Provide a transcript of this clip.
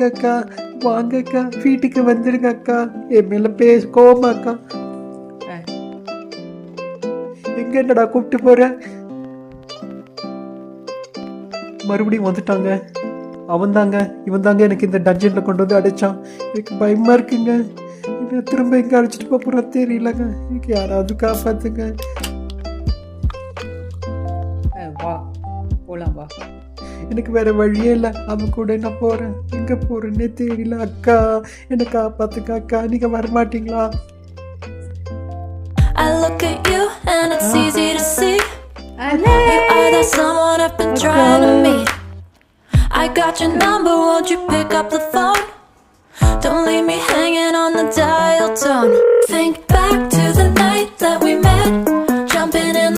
வாங்க அக்கா, வாங்க அக்கா, வீட்டுக்கு வந்துருங்க அக்கா. என் மேல கோவமா அக்கா. எங்க என்னடா கூப்பிட்டு போற? மறுபடியும் வந்துட்டாங்க. அவன் தாங்க, இவன் தாங்க எனக்கு இந்த டஞ்சன்ல கொண்டு வந்து அடைச்சான். எனக்கு பயமா இருக்குங்க. திரும்ப எங்க அழைச்சிட்டு போற தெரியலங்க. எனக்கு யாராவது காப்பாத்துங்க. வா போலாம் வா. எனக்கு வேற வழியே இல்லை. அவன் கூட நான் போறேன். எங்க போறேன்னே தெரியல. அக்கா என்ன காப்பாத்துங்க அக்கா. நீங்க வரமாட்டீங்களா? I look at you and it's easy to see you are the someone I've been trying to meet. I got your number, won't you pick up the phone? Don't leave me hanging on the dial tone.